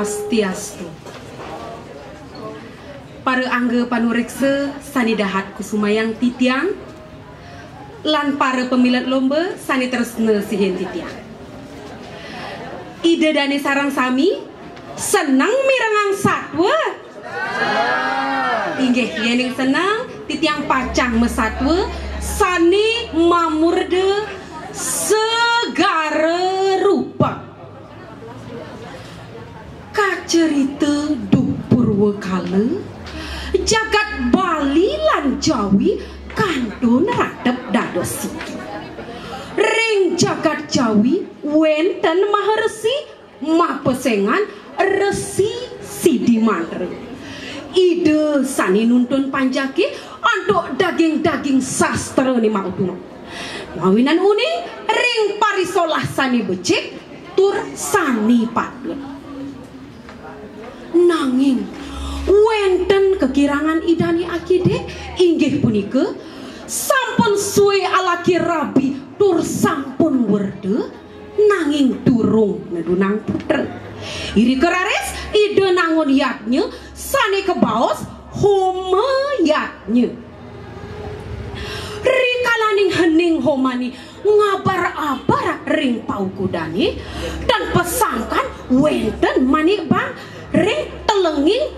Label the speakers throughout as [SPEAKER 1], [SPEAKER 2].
[SPEAKER 1] Swastiastu. Para angga panuriksa sanidahat kusumayang titiang lan para pemilat lomba sani tresna sihin titiang. Ide dani sarang sami senang mirengang satwa. Inggih yening senang titiang pacang mesatwa sani mamurde segara rupa. Kacerita dupurwa kala jagat Bali lan Jawi kantun radep dados siki. Ring jagat Jawi wenten maharesi mapesengan Resi Sidimandra. Ide sani nuntun panjaki antuk daging-daging sastra ni mautuna. Mawinan uning ring parisolah sani becik tur sani padun. Nanging wenten kekirangan idani akide inggih punika sampun suwe alaki rabi tur sampun werde nanging durung nedunang puter. Iri keraris ide nangon yatnya sane kebaos homa yatnya. Rikalaning hening homani ngabar-abar ring paukudani dan pesangkan wenten manik bang ring telenging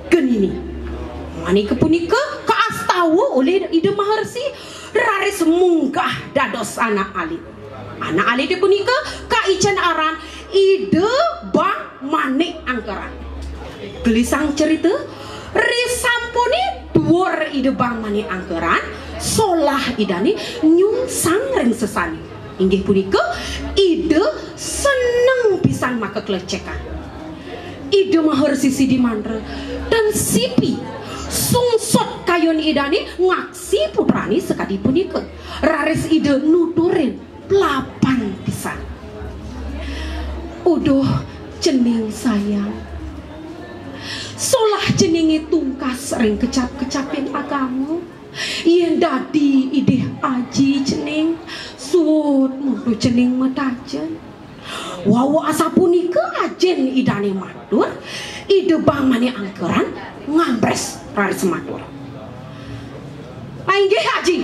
[SPEAKER 1] genini. Mani kepunika kaastawa oleh ide maharsi raris munggah dados anak alit. Anak alit punika kaican aran ide bang manik angkeran. Gelisang cerita risampuni dhuwur ide bang manik angkeran solah idani nyungsang ring sesani. Inggih punika ide seneng pisan maka kelecekan. Ide maharsi Sidimandra dan Sipi sungsut kayon idani ngaksi putrani sekadi punika raris ide nuturin pelapan pisan. Uduh cening sayang solah ceningi tungkas ring kecap-kecapin agamu yen dadi ide aji cening suwut mutu cening metajen. Wawa asapunika ajen idane matur ide bang mani angkeran ngambres raris matur. Ainggih aji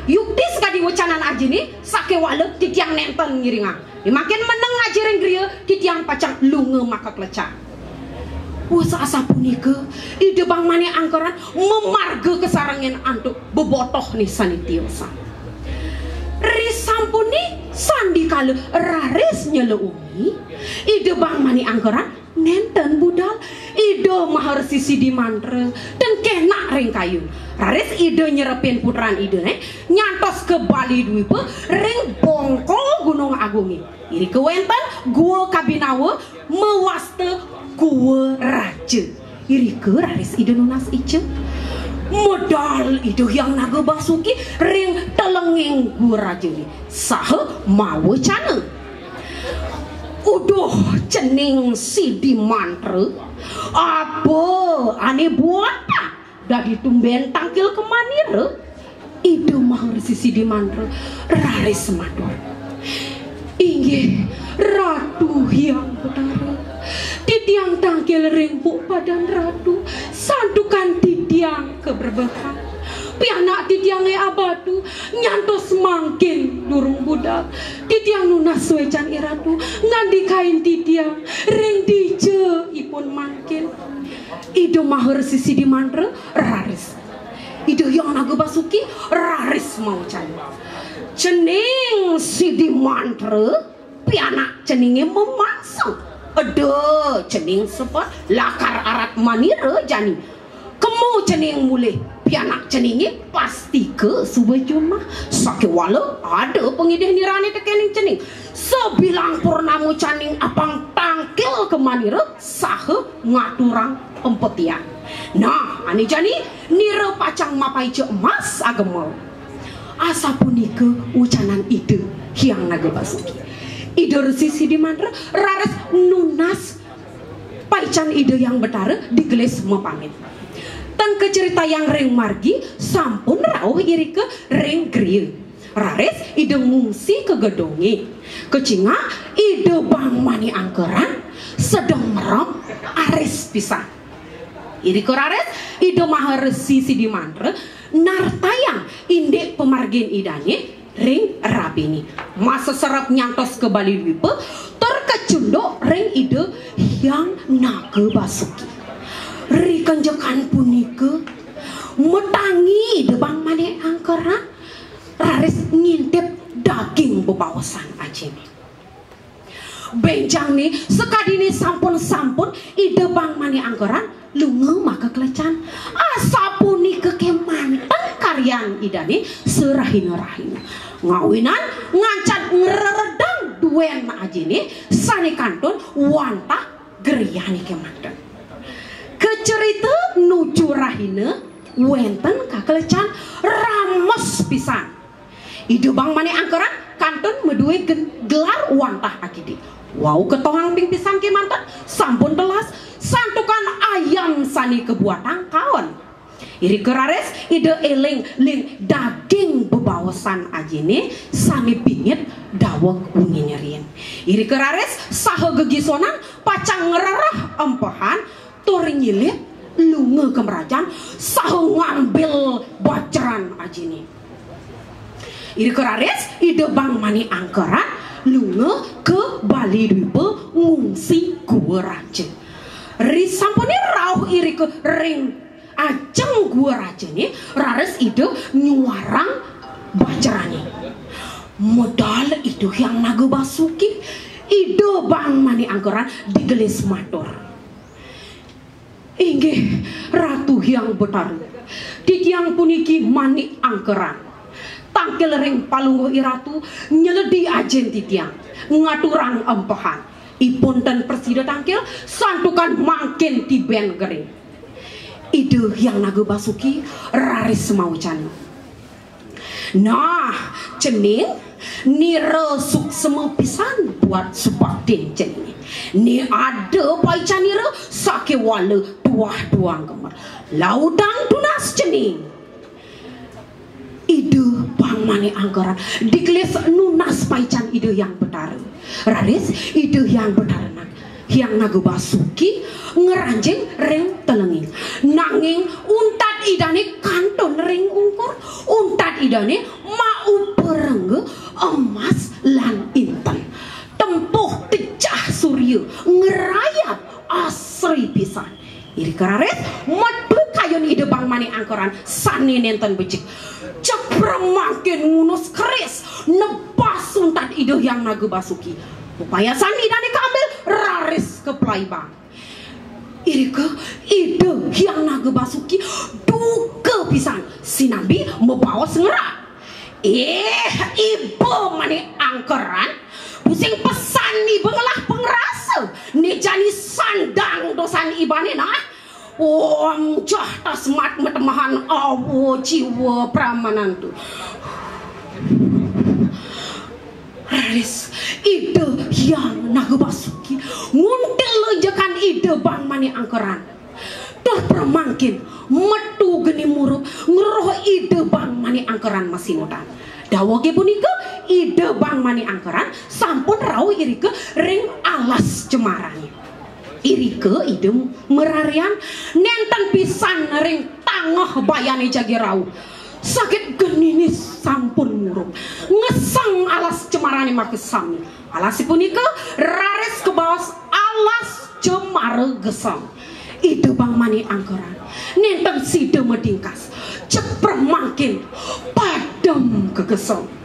[SPEAKER 1] yukti sekadi wacanan aji ni sake walek titiang nenten ngiringang makin meneng aji ring griya titiang pacang lunga maka klecak. Wasa asapunika ide bang mani angkeran memarga kesarangin antuk bebotoh nih sanitiosa. Risampuni sandi kala raris nyeleungi ide bang mani angkeran nenten budal ide maharsi Sidimandra dan kena ring kayu raris ide nyerepin putran ide nyantos ke Bali Dwipa ring bongko Gunung Agungi iri kewenten gua Kabinawa mewaste gua raja iri ke raris ide nunas ice modal itu yang naga basuki ring telenging gua raja ni saha mawa cana. Uduh cening Sidimandra apa ane buat dari tumben tangkil kemanira ide maharsi Sidimandra raris matur. Inggih ratu yang betara titiang tangkil ringpuk padan ratu sandukan titiang keberbehan pianak titiang abadu nyantos mangkin durung budak titiang nunas wecan iratu ngandi kain titiang ring dije ipun mangkin ide maharsi Sidimandra raris ide yang naga basuki raris mau cening Sidimandra pianak ceningnya memasang ada cening sebab lakar arat manira jani kemu cening mulai pianak ceningnya pasti ke subajuma sakit walau ada pengidih nirani tekening cening sebilang purnamu caning apang tangkil ke manira sahe ngaturang empetian. Nah ani jani nira pacang mapai ce emas agemol asapunika ucanan ide yang naga basuki ide Resi Sidimandra raris nunas paican ide yang betara digelis mepamit tan kecerita yang ring margi sampun rauh iri ke ring griya raris ide ngungsi ke gedongi kecinga ide bang mani angkeran sedang merem aris pisan. Iri kerares ide maharesi Sidi Mantra nartayang indek pemargin idane ring rapini masa serap nyantos ke Bali Wipe terkecundok ring ide yang naga basuki ri kanjakan punika metangi ide bang mane angkara raris ngintip daging bebawasan ajeni benjang nih sekadini sampun ide bang mane angkara lunga maka kelecan asapuni kekemantan karyan idane serahina ngawinan ngancat ngeredang duen ajine sani kantun wanta geryani kemantan kecerita nuju rahina wenten kakelecan ramos pisan ide bang mane angkeran kantun medue gelar wantah akidi wow ketohang ping pisan kemantan sampun telas santukan ayam sani kebuatan kawan iri kerares ide eling ling daging bebawasan ajine sani pingit dawak ungi nyerien iri kerares saha gegisonan pacang ngerarah empehan tur nyilit lunga kemerajaan saha ngambil baceran ajine iri kerares ide bang mani angkeran lunga ke Bali Wipe ngungsi gua raja risampuni rauh iri ke ring ajeng gua raja nih rares ide nyuarang bacerani modal itu yang naga basuki ide bang mani angkeran digelis matur inggih ratu yang betaru tiang puniki mani angkeran tangkel ring palunggo iratu nyeledi ajen titiang ngaturang empehan ipun dan persida tangkel santukan makin tiben gering ide yang naga basuki raris mau cani nah cening ni resuk semua pisan buat sebatin cening ni ada pai canira sake wala tuang kemar laudang tunas cening ide bang mani anggaran dikelis nunas paican ide yang betar raris ide yang betar yang naga basuki ngeranjing ring telenging nanging untat idane kantun ring ungkur untat idane mau perengge emas lan inten tempuh tecah surya ngerayap asri pisan iri kerares metu kayon ide bang mani angkoran sani nenten becik ceprem makin ngunus keris nebas untat ide yang naga basuki upaya sani idane kambil raris ke Pelaibang iri ke ide yang naga basuki duke pisan sinambi membawa sengerak ibu mani angkeran pusing pesan nih bengelah pengerasa nih jani sandang dosan ibane nah om cah tasmat metemahan awo jiwa pramanan tuh raris ide yang naga basuki nguntil lejakan ide bang mani angkeran terpermangkin metu geni murup ngeroh ide bang mani angkeran masih muda dawage punika ide bang mani angkeran sampun rau irike ring alas cemarani irike ide merarian nenten pisan ring tangah bayane jagi rau sakit genini sampun murup ngesang alas cemarani makesami alas punika raris ke bawah alas cemara gesang ide bang mani angkeran nenten side medingkas ceper makin padam kegesong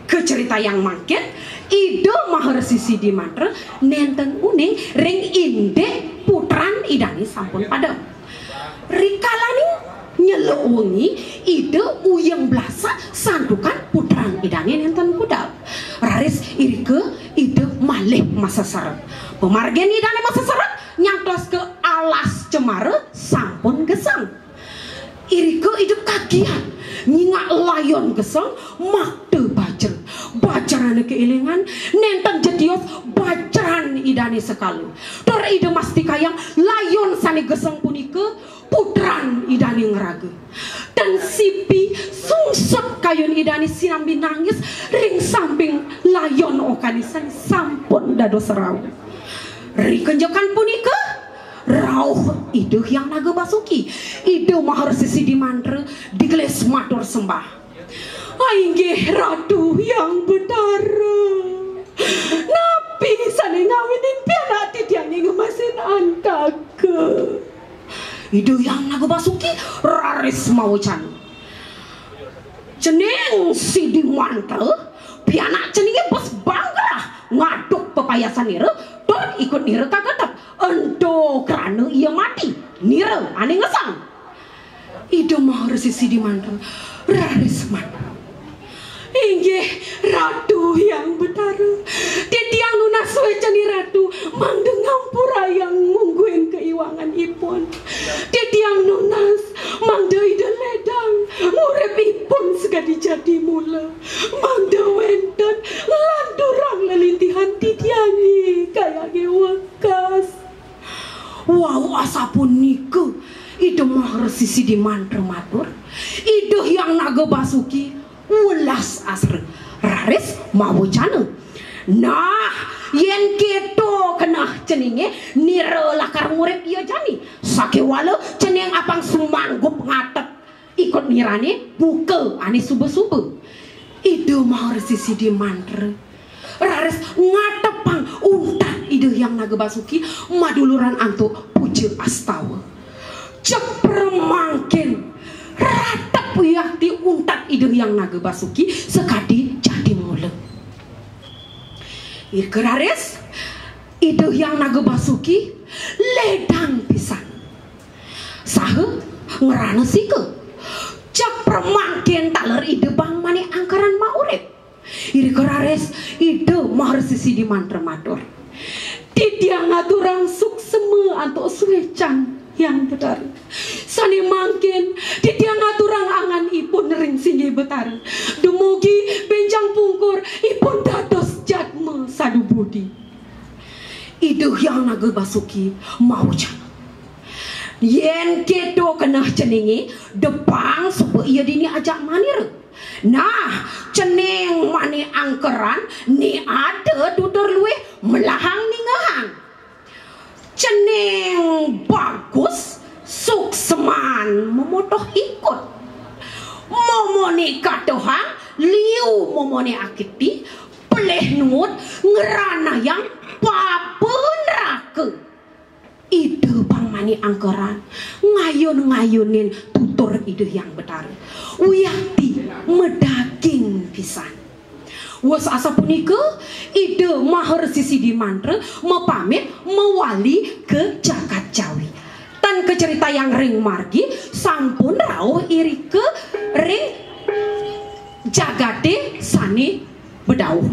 [SPEAKER 1] ke cerita yang makin ide maharsi Sidi Mantra nenten uning ring inde putran idani sampun padam rikalani nyelewengi ide uyang blasa sandukan putran idane nenten budal raris irike ide malih masa seret pemargen idane masa seret nyantos ke alas cemara sampun gesang irike ide kagian nyingak layon gesang makte bacaran keilingan nenten jedios bacaran idane sekali tor ide masti kayang layon sani gesang punika putran idane ngeraga dan sipi sungsep kayun idane sinambi nangis ring samping layon okanisan sampun dados serau Rikenjakan punika rauh Iduh Hyang Naga Basuki Iduh Maharsi Sidi Mantra digeles matur sembah. Ainggih Ratu Hyang Betara napi sane ngawinin pianak titiang ngemasin antaka. Iduh Hyang Naga Basuki raris mawucan ceneng Sidi Mantra pianak ceningnya bos bangga ngaduk pepayasan nira tur ikut nira kagetep endo kerana ia mati nira ane ngesang. Iduh Maharsi Sidi Mantra raris mantra. Inggih Ratu Hyang Betara titiang nunas wecani Ratu mangde ngampura yang mungguin keiwangan ipun titiang nunas mangde ida ledang ngurep ipun segadi jadi mula mangde wenten landurang lelintihan titiangi kayake wekas. Wow asapun niku Iduh Maharsi Sidi Mantra matur Iduh Hyang Naga Basuki ulas asre raris mawucana. Nah yen keto kena ceninge nira lakar ngurip iya jani sakewala ceneng apang sumanggup ngatet ikut nirane buka ane sube-sube. Iduh Maharsi Sidi Mantra raris ngatepang untat Iduh Hyang Naga Basuki maduluran antuk puja astawa cepre mangkin ratap yakti untat Iduh Hyang Naga Basuki sekadi jadi mula. Irkeraris Iduh Hyang Naga Basuki ledang pisan saha ngerana sike cepre mangkin taler Iduh bang mani angkaran maurip. Irkeraris Iduh Maharsi Sidi Mantra matur titiang ngaturang sukseme antuk suecan Hyang Betara sani mangkin titiang ngaturang angan ipun ring singgi Betara dumugi benjang pungkur ipun dados jadma sadu budi. Iduh Hyang Naga Basuki mawucan yen kedo kena ceningi depang supaya ia dini ajak manir. Nah ceneng mani angkeran ni ada tutur luwe melahang ni ngehang ceneng bagus sukseman memotoh ikut momone katohang liu momone akiti peleh nut ngerana yang papen rake. Iduh bang mani angkeran ngayun-ngayunin tutur Iduh Hyang Betara uyati medaging pisan. Was asa punika Iduh Maharsi Sidi Mantra mepamit mewali ke Jagat Jawi tan kecerita yang ring margi sampun rawuh iri ke ring jagate sani bedauh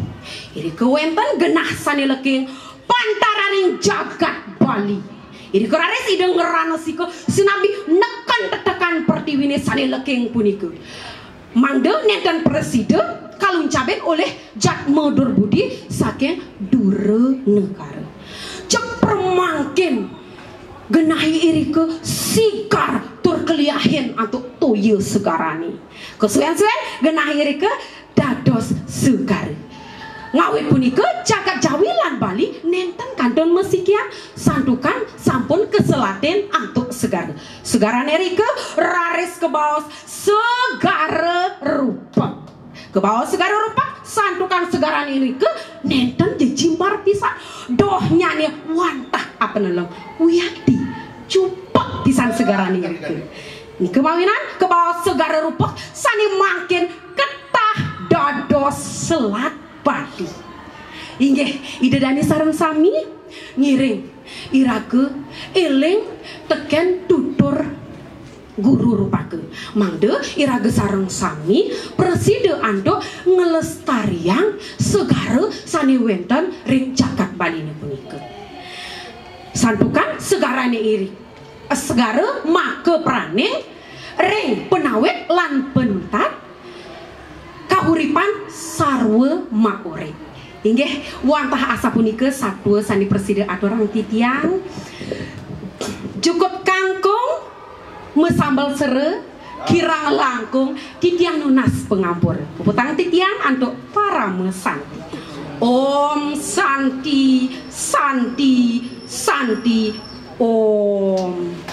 [SPEAKER 1] iri ke wenten genah sani leking pantaraning jagat Bali. Iri keraris Iduh ngerana siko sinabi nekan tetekan pertiwine sani leking punika mangde nenten presiden kalung cabek oleh Jatma Durbudi saking Dura Negara cek permangkin genahi iri ke sikar tur keliahin antuk toyo segarani kesuwen-suwen genahi iri ke dados segar. Ngawit punika Jagat Jawi lan Bali nenten kantun mesikian sandukan sampun keselaten antuk segar. Segarane rike raris kebaos segara rupa. Kebaos segara rupa sandukan segarane rike nenten jejimbar pisan. Doh nyane wantah apa neleng uyati cupak pisan segarane rike. Ni kemawinan kebaos segara rupa sani makin ketah dados selat Pati. Inggih ide dani sareng sami ngiring irake eling teken tutur guru rupake mangde irage sareng sami preside ando ngelestariang segara sani wenten ring Jagat Bali ini punika santukan segarane iri segara make praning ring penawet lan penuntat kahuripan sarwa makure. Inggih wantah asa punika satwa sani presiden aturang titiang cukup kangkung mesambal sere kirang langkung titiang nunas pengampur puputang titiang antuk para mesanti. Om Santi Santi Santi Om.